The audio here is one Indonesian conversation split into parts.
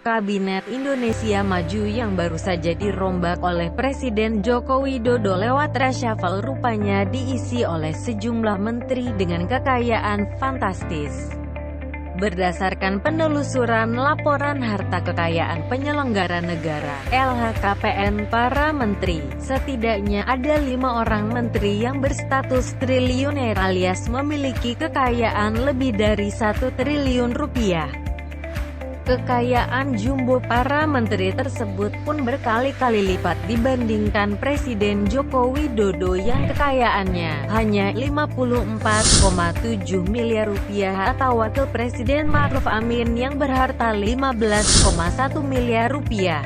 Kabinet Indonesia Maju yang baru saja dirombak oleh Presiden Joko Widodo lewat reshuffle rupanya diisi oleh sejumlah menteri dengan kekayaan fantastis. Berdasarkan penelusuran laporan harta kekayaan penyelenggara negara (LHKPN) para menteri, setidaknya ada 5 orang menteri yang berstatus triliuner alias memiliki kekayaan lebih dari 1 triliun rupiah. Kekayaan jumbo para menteri tersebut pun berkali-kali lipat dibandingkan Presiden Joko Widodo yang kekayaannya hanya 54,7 miliar rupiah atau Wakil Presiden Ma'ruf Amin yang berharta 15,1 miliar rupiah.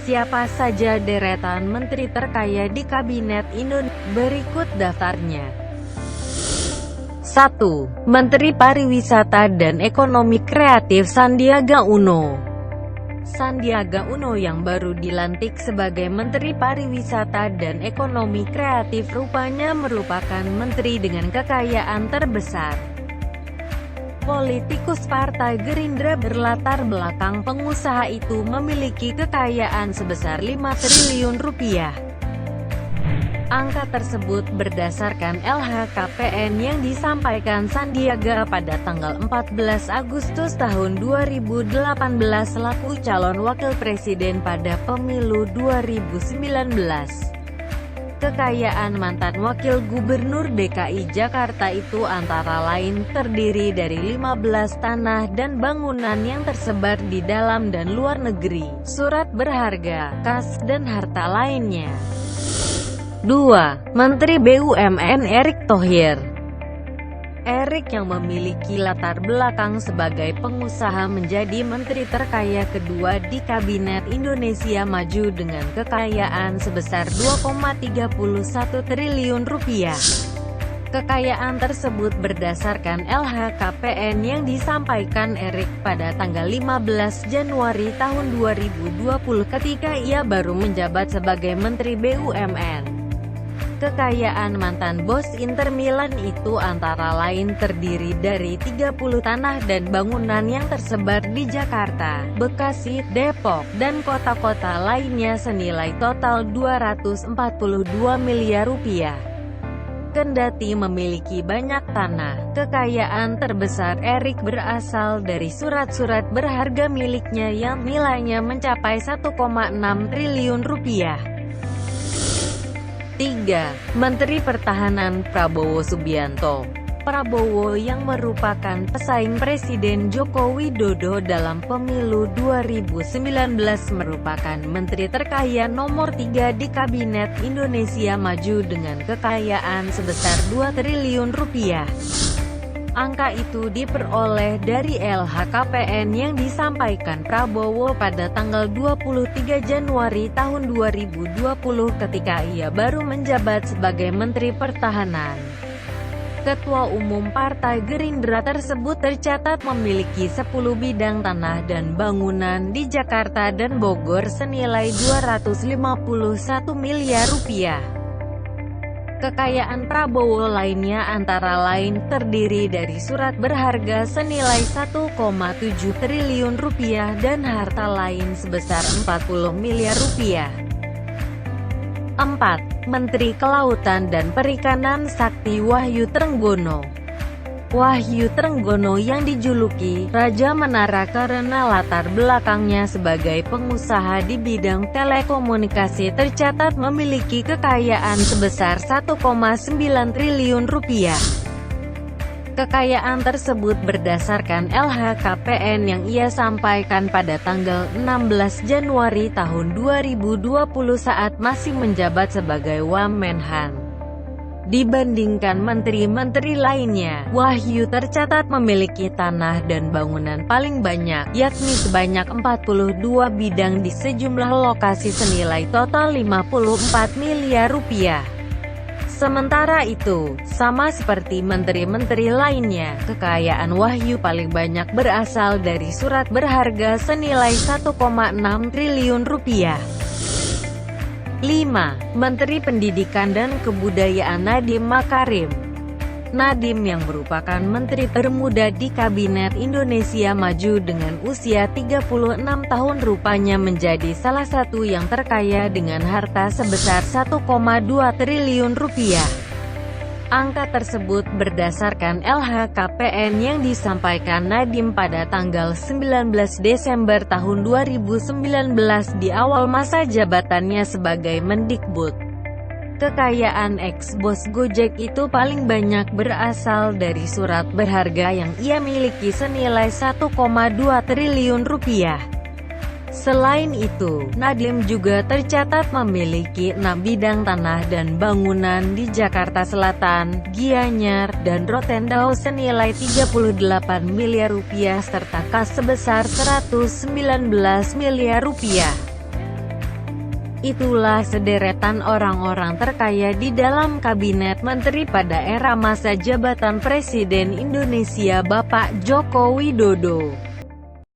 Siapa saja deretan menteri terkaya di Kabinet Indonesia? Berikut daftarnya. 1. Menteri Pariwisata dan Ekonomi Kreatif Sandiaga Uno. Sandiaga Uno yang baru dilantik sebagai Menteri Pariwisata dan Ekonomi Kreatif rupanya merupakan menteri dengan kekayaan terbesar. Politikus Partai Gerindra berlatar belakang pengusaha itu memiliki kekayaan sebesar 5 triliun rupiah. Angka tersebut berdasarkan LHKPN yang disampaikan Sandiaga pada tanggal 14 Agustus tahun 2018 selaku calon wakil presiden pada pemilu 2019. Kekayaan mantan wakil gubernur DKI Jakarta itu antara lain terdiri dari 15 tanah dan bangunan yang tersebar di dalam dan luar negeri, surat berharga, kas, dan harta lainnya. 2. Menteri BUMN Erick Thohir. Erick yang memiliki latar belakang sebagai pengusaha menjadi menteri terkaya kedua di Kabinet Indonesia Maju dengan kekayaan sebesar 2,31 triliun rupiah. Kekayaan tersebut berdasarkan LHKPN yang disampaikan Erick pada tanggal 15 Januari tahun 2020 ketika ia baru menjabat sebagai Menteri BUMN. Kekayaan mantan bos Inter Milan itu antara lain terdiri dari 30 tanah dan bangunan yang tersebar di Jakarta, Bekasi, Depok, dan kota-kota lainnya senilai total 242 miliar rupiah. Kendati memiliki banyak tanah, kekayaan terbesar Erick berasal dari surat-surat berharga miliknya yang nilainya mencapai 1,6 triliun rupiah. 3. Menteri Pertahanan Prabowo Subianto. Prabowo yang merupakan pesaing Presiden Joko Widodo dalam pemilu 2019 merupakan menteri terkaya nomor 3 di Kabinet Indonesia Maju dengan kekayaan sebesar 2 triliun rupiah. Angka itu diperoleh dari LHKPN yang disampaikan Prabowo pada tanggal 23 Januari tahun 2020 ketika ia baru menjabat sebagai Menteri Pertahanan. Ketua Umum Partai Gerindra tersebut tercatat memiliki 10 bidang tanah dan bangunan di Jakarta dan Bogor senilai 251 miliar rupiah. Kekayaan Prabowo lainnya antara lain terdiri dari surat berharga senilai 1,7 triliun rupiah dan harta lain sebesar 40 miliar rupiah. 4. Menteri Kelautan dan Perikanan Sakti Wahyu Trenggono. Wahyu Trenggono yang dijuluki Raja Menara karena latar belakangnya sebagai pengusaha di bidang telekomunikasi tercatat memiliki kekayaan sebesar 1,9 triliun rupiah. Kekayaan tersebut berdasarkan LHKPN yang ia sampaikan pada tanggal 16 Januari tahun 2020 saat masih menjabat sebagai Wamenhan. Dibandingkan menteri-menteri lainnya, Wahyu tercatat memiliki tanah dan bangunan paling banyak, yakni sebanyak 42 bidang di sejumlah lokasi senilai total 54 miliar rupiah. Sementara itu, sama seperti menteri-menteri lainnya, kekayaan Wahyu paling banyak berasal dari surat berharga senilai 1,6 triliun rupiah. 5. Menteri Pendidikan dan Kebudayaan Nadiem Makarim. Nadiem yang merupakan menteri termuda di Kabinet Indonesia Maju dengan usia 36 tahun rupanya menjadi salah satu yang terkaya dengan harta sebesar 1,2 triliun rupiah. Angka tersebut berdasarkan LHKPN yang disampaikan Nadiem pada tanggal 19 Desember tahun 2019 di awal masa jabatannya sebagai Mendikbud. Kekayaan ex-bos Gojek itu paling banyak berasal dari surat berharga yang ia miliki senilai 1,2 triliun rupiah. Selain itu, Nadiem juga tercatat memiliki 6 bidang tanah dan bangunan di Jakarta Selatan, Gianyar, dan Rotendao senilai 38 miliar rupiah serta kas sebesar 119 miliar rupiah. Itulah sederetan orang-orang terkaya di dalam kabinet menteri pada era masa jabatan Presiden Indonesia Bapak Joko Widodo.